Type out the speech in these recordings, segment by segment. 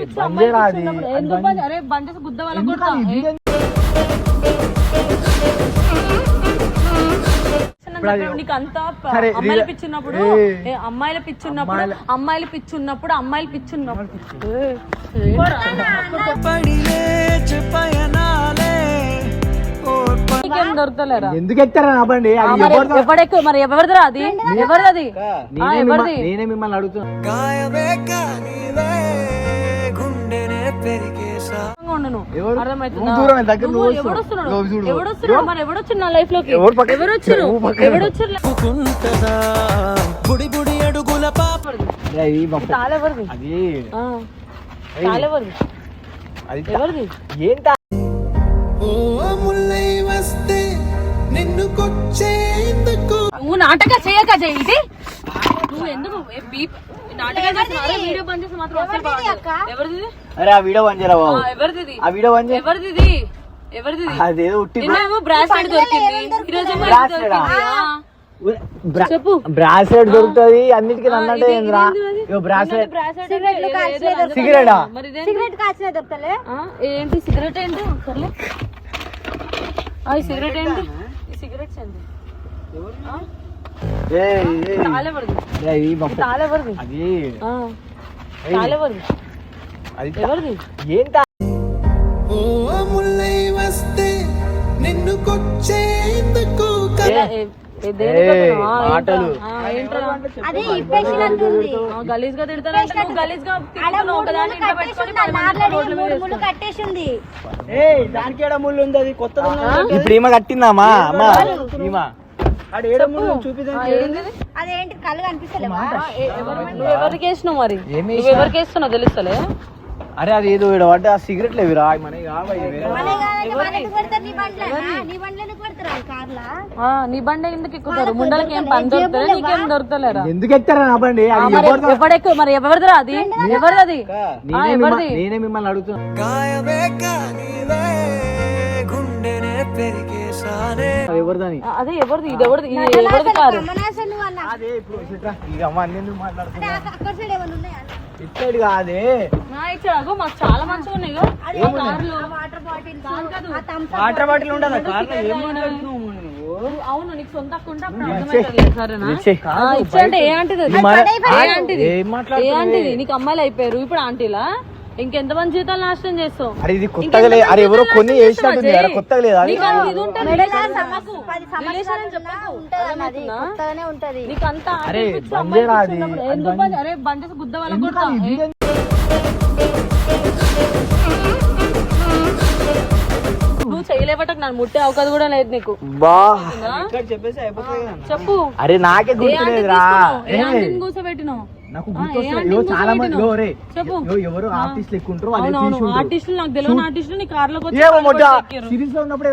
పిచ్చి అమ్మాయిలు పిచ్చి ఉన్నప్పుడు ఎందుకు బంద్? అరే బంద్ చేసి గుద్ద వాళ్ళ కొడతా. నీకు అంతా అమ్మాయిలు పిచ్చున్నప్పుడు అమ్మాయిలు పిచ్చున్నప్పుడు అమ్మాయిలు పిచ్చున్నప్పుడు అమ్మాయిలు పిచ్చున్నప్పుడు దొరకలేరా? ఎందుకు ఎత్తారా నా బండి? ఎవడెక్కువ మరి? ఎవరిదిరా అది? ఎవరిది? ఎవరిది? నేనే మిమ్మల్ని అడుగుతున్నా. ఎవడొచ్చిన లైఫ్ లోకి? ఎవరొచ్చారు? నువ్వు నాటక చేయక ఇది నువ్వు ఎందుకు నాటకాలు చేస్తున్నావు? వీడియో బంద్ చేసి మాత్రం ఎవరిది? అరే ఆ వీడియో బంద్ చేయరా బాబు. ఎవరిది? ఆ వీడియో బంద్ చేయి. ఎవరిది? ఎవరిది? అదేదో ఉట్టి బ్రాస్లెట్ దొరికింది. చెప్పు. బ్రాస్లెట్ దొరుకుతుంది అన్నిటికీ నన్నంటే బ్రాస్లెట్ సిగరెటా? సిగరెట్ కాల్చిన దొరకలే. ఏంటి సిగరెట్? ఏంటి సర్లే సిగరెట్ ఏంటి? ఈ సిగరెట్స్ ఏంటి? తాళెవరిది? ఎవరిది? ఏంటా గలీజ్ గా తిడతానంటే గలీజ్ గా కట్టేసింది. దానికి ఏడ ముళ్ళు ఉంది? అది కొత్త ఇప్పుడు ఈమె కట్టిందామా? అమ్మా ఈమా అదేంటి కళ్ళు కనిపిస్తలేవా? ఎవరికి వేసినావు మరి? ఎవరికి వేస్తున్నావు తెలుస్తలే. అరే అది ఏదో పడ్డ ఆ సిగరెట్ లేవిరా మన నీ బండి ఎందుకు ఎక్కుతారు? ముండలకి ఏం పని దొరుకుతారా? నీకేం దొరుకుతలేరా? ఎందుకు ఎత్తారా నా బండి? ఎవడెక్కువ మరి? ఎవరిదిరా అది? ఎవరిది? నేనే మిమ్మల్ని అడుగుతున్నా. ఎవరిదని? అదే ఎవరిది? ఇది ఎవరిది? ఎవరిది కాదు. ఇచ్చాడు కాదే ఇచ్చాడు. మాకు చాలా మంచిగా ఉన్నాయి. వాటర్ బాటిల్ ఉండదా? అవును నీకు సొంత ఇచ్చంటే ఏ ఆంటీది? ఏ ఆంటీది? నీకు అమ్మాయిలు అయిపోయారు ఇప్పుడు ఆంటీలా? ఇంకెంత మంది జీవితాలు నాశనం చేస్తావు? ఇది కొత్తగా లేదు. అరే ఎవరో కొన్ని వేసినట్టుంది. కొత్తగా లేదా? అరే బండి గుద్ద వాళ్ళ కొడతా. నువ్వు చేయలేబట్ట నన్ను ముట్టే అవకాశం కూడా లేదు నీకు. చెప్పు. అరే నాకే గుర్తులేదురా. కూర్చోబెట్టినావు నాకు గుర్తొస్తుంది. చాలా మంది ఎవరు ఆర్టిస్టులు ఎక్కువ ఉంటారు. ఆర్టిస్టులు నాకు తెలియని ఆర్టిస్టులు నీ కార్ లో సిరీస్ లో ఉన్నప్పుడు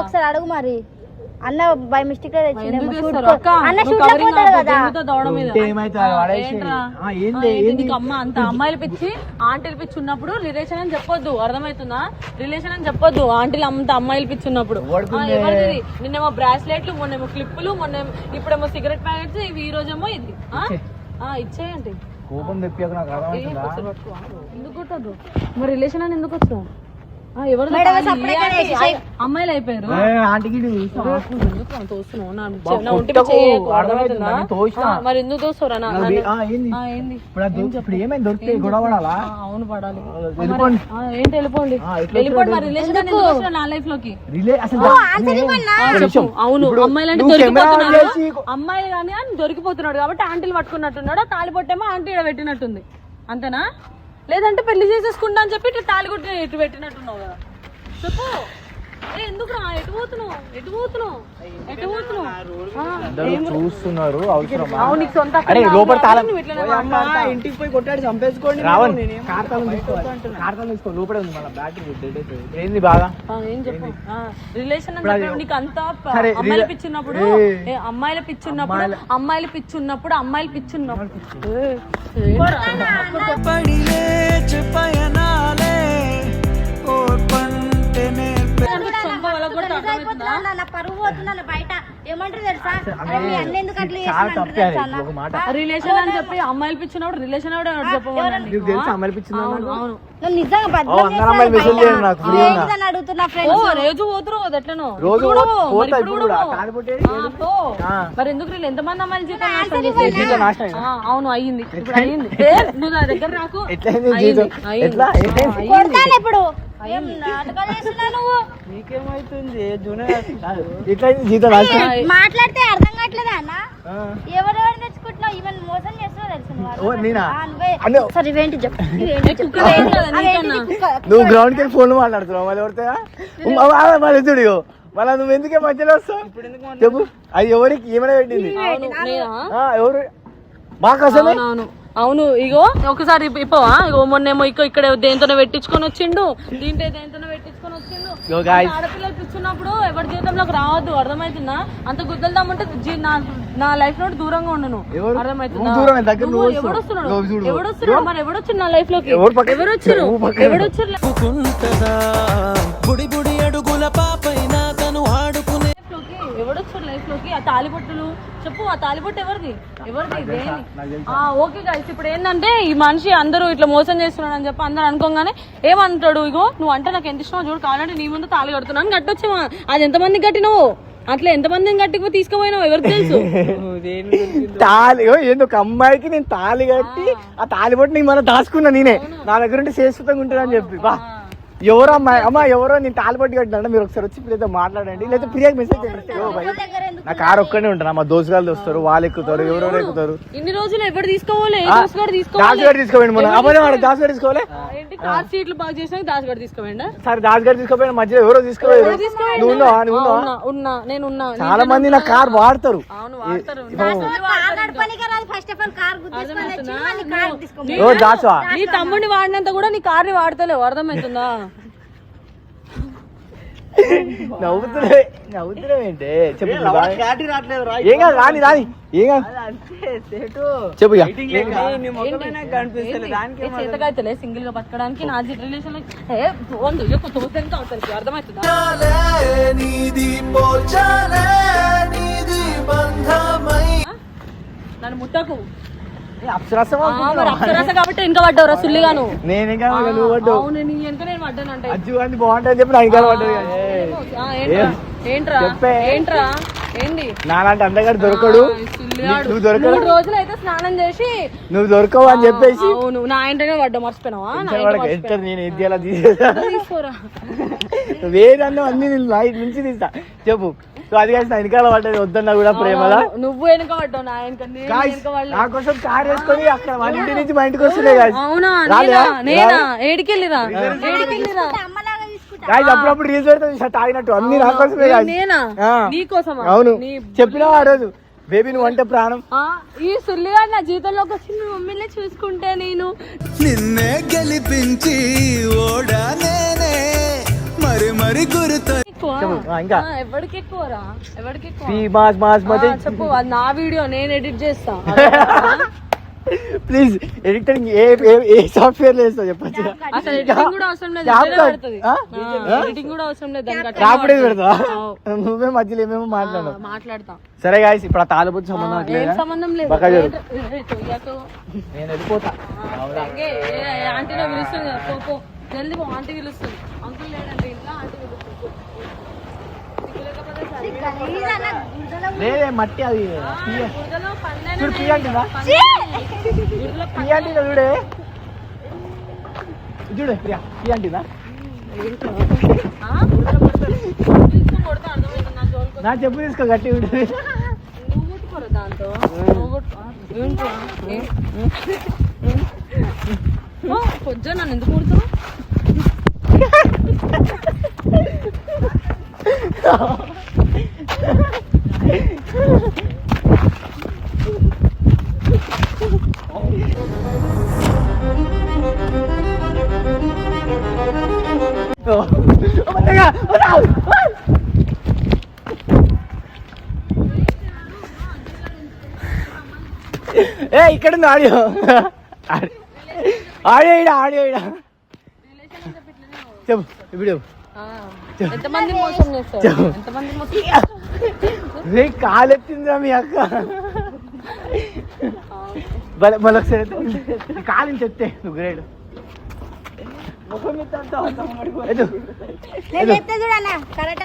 ఒకసారి అడుగు మరి. అన్న బై మిస్టేక్ అంత అమ్మాయిలు పిచ్చి ఆంటీలు పిచ్చి ఉన్నప్పుడు రిలేషన్ అని చెప్పొద్దు. అర్థమవుతుందా? రిలేషన్ అని చెప్పొద్దు. ఆంటీలు అంత అమ్మాయిలు పిచ్చి ఉన్నప్పుడు. ఎవరిది? నిన్నేమో బ్రాస్లెట్లు, మొన్నేమో క్లిప్పులు, ఇప్పుడేమో సిగరెట్ ప్యాకెట్స్, ఇవి ఈ రోజేమో ఇది ఇచ్చేయండి. కోపం తెప్పియకు నాకు అర్థమవుతుందా? ఎందుకు కొట్టద్దు మరి? రిలేషన్ అని ఎందుకు వచ్చావు? అమ్మాయిలు అయిపోయారు. మరి ఎందుకు తోస్తారా? అవును పడాలి. ఏంటి వెళ్ళిపోండి. వెళ్ళిపోండి మరి. రిలేషన్ నా లైఫ్ లోకి. అవును అమ్మాయిలు దొరికిపోతున్నాడు. అమ్మాయిలు కానీ దొరికిపోతున్నాడు కాబట్టి ఆంటీలు పట్టుకున్నట్టున్నాడు. తాళిపొట్టేమో ఆంటీ ఇక్కడ పెట్టినట్టుంది. అంతేనా? లేదంటే పెళ్లి చేసేసుకుంటా అని చెప్పి ఇట్లా తాళి కొట్టి ఇటు పెట్టినట్టున్నావు కదా. చెప్పు. ఎందుకు రా? ఎటు పోతున్నావు? చూస్తున్నారు. ఇంటికి పోయి కొట్టాడు చంపేసుకోండి. ఏంది బాగా? ఏం చెప్పు. రిలేషన్ నీకు అంతా అమ్మాయిలు పిచ్చున్నప్పుడు అమ్మాయిలు పిచ్చున్నప్పుడు పరువు పోతున్నా బయట ఏమంటారు తెలుసా అరే మీ అన్న ఎందుకు అట్లా చాలా చేస్తున్నాడు తప్పే తెలుసా అది, అన్న? ఒక మాట. రిలేషన్ అని చెప్పి అమ్మాయిలు పిచ్చినప్పుడు రిలేషన్ చెప్పమని నీకు తెలుసా అమ్మాయిలు పిచ్చిందా అవును అవును నువ్వు నిజంగా ఓ, అందరు అమ్మాయిలు మెసేజ్ చేయరు నాకు, free ఉన్నా. ఏంటిదని అడుగుతున్నా ఓ ఫ్రెండ్స్ రోజు పోతురు కదా ఎట్లనో రోజు ఇప్పుడు పోతా, మరి ఇప్పుడు ఇప్పుడు కూడా. పో. కాలిపోతే ఆ, పో. ఆ. మరి ఎందుకు వీళ్ళు ఎంతమంది అమ్మాయిలు జీతం నాశనం ఆన్సర్ చేసేది? జీవితం నాశనం అయిందా? అవును అయ్యింది ఇప్పుడు అయ్యింది ఏ, నువ్వు నా దగ్గర రాకు ఎట్లయింది అయ్యింది, జీవితం? అయ్యింది. ఎట్లా? ఎట్లయింది? అయ్యింది. కొడతాను ఇప్పుడు ఏం నాటకాలు చేస్తున్నావు నువ్వు నీకేమైతుంది జూనియర్ ఎట్లయింది జీవితం నాశనం? మాట్లాడితే అర్థం కావట్లేదా అన్న ఆ. ఎవరెవరు తెచ్చుకుంటున్నావు ఈవెన్ మోసం చేస్తున్నావు తెలుసు నువ్వు. ఓ, నేనా? ఆ, నువ్వే. అన్నో. సరే ఇవేంటి చెప్పు ఇవేంటి చెప్పు. కుక్క లేదు కదా అవేంటిది నీకన్నా? కుక్క? నువ్వు గ్రౌండ్ కి ఫోన్ మాట్లాడుతున్నావు మళ్ళీ ఎవరితో మళ్ళీ చూడు మళ్ళీ నువ్వు ఎందుకే మధ్యలో వస్తావు చెప్పు అది ఎవరికి ఏమైనా పెట్టింది అవును నేనా? ఎవరు మాకు అసలు అవునవును అవును ఇగో ఒకసారి ఇప్పవా ఇగో మొన్నేమో ఇక్కడ దేంతోనే పెట్టించుకొని వచ్చిండు దీంట్లో దేంతోనే పెట్టించుకొని వచ్చిండు Yo guys. ఆడపిల్లలు పిచ్చున్నప్పుడు ఎవరి జీవితంలోకి రావద్దు అర్థమవుతుందా అంత గుద్దలు దమ్మంటే నా లైఫ్ నుండి దూరంగా ఉండను ఎవరు? అర్థమవుతుందా నువ్వు దూరమే, దగ్గర నువ్వు నువ్వు ఎవడొస్తున్నాడు నువ్వు చూడు. ఎవడొస్తున్నాడు మరి ఎవడొచ్చిండు నా లైఫ్ లోకి ఎవరు పక్కన? ఎవరొచ్చారు నువ్వు పక్కన. ఎవడొచ్చారు బుడి బుడి అడుగుల పాపైనా తను ఆడుకునే ఎవడొచ్చారు లైఫ్ లోకి ఆ తాలిబొట్టులు చెప్పు ఆ తాలిబొట్టు ఎవరిది దేని ఓకే గైస్ ఇప్పుడు ఏంటంటే ఈ మనిషి అందరూ ఇట్లా మోసం చేస్తున్నాడు అని చెప్పి అందరూ అనుకోగానే ఏమంటాడు ఇగో నువ్వు అంటే నాకు ఎంత ఇష్టమో చూడు కావాలంటే నీ ముందు తాళి కడుతున్నాను కట్టొచ్చేమా అది ఎంతమందికి కట్టినావు అట్లా ఎంతమందిని కట్టిపో తీసుకుపోయినావు ఎవరికి తెలుసు తాళి ఏందో ఒక అమ్మాయికి నేను తాళి కట్టి ఆ తాళి పట్టి నీకు మనం దాచుకున్నా నేనే నా దగ్గర ఉంటే శాశ్వతంగా ఉంటుందని చెప్పి బా ఎవరో అమ్మాయి అమ్మ ఎవరో నేను తాళి పట్టి కట్టినా మీరు ఒకసారి వచ్చి ప్రియతో మాట్లాడండి లేదా ప్రియాకి మెసేజ్ చేయండి ఓ భయ్ నా కారు ఒక్కనే ఉంటాను మా దోస్తుగాళ్ళు వస్తారు వాళ్ళు ఎక్కుతారు ఎవరెవరు ఎక్కుతారు ఇన్ని రోజులు ఎవరు తీసుకోవాలి దాసుగారు తీసుకోండి మనం అబ్బాయి దాసుగారు తీసుకోవాలి ఏంటి కార్ సీట్లు బాగా చేసినా దాసుగారు తీసుకోవండి సరే దాసుగారు తీసుకోపోయిన మధ్యలో ఎవరో తీసుకోలేదు నువ్వు ఉన్నావా నువ్వు ఉన్నావా నేనున్నా చాలా మంది నా కార్ వాడతారు అవును వాడతారు కార్ నడపనీకే రాదు ఫస్ట్ ఆఫ్ ఆల్ కార్ గుద్దేసుకొని తెచ్చి మళ్ళీ కార్ తీసుకో ఓ దాసువా నీ తమ్ముడిని వాడినంత కూడా నీ కార్ ని వాడతలేవు అర్థమవుతుందా నవ్వుతున్నావేంటే చెప్పు ఏం కాదు రాని రాని ఏం కాదు చెప్పు చేతకైతలే సింగిల్ గా బతకడానికి నా రిలేషన్ అర్థమవుతుందా నీది పోల్చాలే నీది బంధమై నన్ను ముట్టకు అప్సరసమా మరి అప్సరస కాబట్టి ఇంకా పడ్డావురా సుల్లిగాను నేను ఇంకా నువ్వు పడ్డావు అవును నీ వెనక నేను పడ్డానంటే అజ్జు అని బాగుంటుంది చెప్పి నా ఇంకా పడ్డది ఏంట్రా చెప్పే. ఏంట్రా ఏంది నాలాంటి అందగాడు దొరకడు సుల్లిగాడు. నువ్వు దొరకడు 3 రోజులు అయితే స్నానం చేసి నువ్వు దొరకవు అని చెప్పేసి అవును నా ఇంటనే పడ్డా మర్చిపోయినావా నా ఇంట వాడికి ఎంత నేను ఇది ఎలా తీసేదా తీసుకోరా వేరన్నా అన్ని నేను నైట్ నుంచి తీస్తా చెప్పు సో అది కాదు నా వెనకాల పడ్డది వద్దన్నా కూడా ప్రేమలా నువ్వు వెనక పడ్డావు నా వెనక నేను Guys, వెనక పడలే. నా కోసం కార్ వేసుకొని అక్కడ వాళ్ళ ఇంటి నుంచి మా ఇంటికి వస్తున్నాయి guys. అవునా రాలేదా? నేనా ఏడికెళ్ళిరా ఏడికెళ్ళిరా అమ్మలాగా తీసుకుంటా Guys, అప్పుడప్పుడు రీల్స్ పెడతా తాగినట్టు అన్ని నా కోసమే guys. నేనా ఆ. నీకోసమా అవును నీ చెప్పినావు ఆ రోజు బేబీ నువ్వు అంటే ప్రాణం ఈ సుల్లిగా నా జీవితంలోకి వచ్చి మీ మమ్మీనే చూసుకుంటే నేను నిన్నే గెలిపించి ఓడా నేనే మరి మరి గుర్తు ఎక్కువ చెప్పు, ఇంకా ఎవరికి ఎక్కువరా ఎవరికి ఎక్కువ పీ మాస్ మాస్ మధ్య చెప్పు అది నా వీడియో నేను ఎడిట్ చేస్తా ప్లీజ్ ఎడిటింగ్ ఏ సాఫ్ట్వేర్ వేస్తావు చెప్పచ్చు అసలు ఎడిటింగ్ కూడా అవసరం లేదు Cap ఇద్దరే cut. పడుతుంది ఆ? ఎడిటింగ్ కూడా అవసరం లేదు దానికి రాపిడే పెడతావా అవు. నువ్వే మధ్యలో ఏమేమో మాట్లాడు మాట్లాడతా సరే గాయస్ ఇప్పుడు ఆ తాలుబుద్ధి సంబంధం ఏం అట్లేదా సంబంధం లేదు పక్కా చూడు. తొయ్యకు. నేను వెళ్ళిపోతా ఇంకే, ఆంటీలో పిలుస్తుంది కదా, పో, పో. జల్దీ పో ఆంటీ పిలుస్తుంది అంకుల్ లేడండి ఇంట్లో ఆంటీ పిలుస్తుంది పో. సిగ్గు లేకపోతే సరే. గలీజ్ అన్న గుడ్డలో లేదే మట్టి అది బురదలో పండైనా చూడు పీ అంటుందా బురదలో పీ అంటుందా చూడే చూడే ప్రియా పీ అంటుందా తీసుకొని కొడతా అర్థమవుతుంది నా జోలికి నా చెప్పు తీసుకో గట్టి ఉంటుంది నువ్వు ముట్టుకోరు దాంతో నువ్వు ఏంట్రా? ఓ, కొంచెం నన్ను ఎందుకు ముడుతున్నావు ఏ ఇక్కడ ఉంది ఆడియో ఆడియో ఇడా ఆడియో ఇడా చెప్పు ఇప్పుడు ఎంతమంది మోసం చేస్తారు, ఎంతమంది మోసం. రే కాలెత్తిందిరా మీ అక్క. మళ్ళీ ఒకసారి కాలిని చెప్తే నువ్వు గ్రేడ్ నేను చెప్తే చూడన్నా కరెక్ట్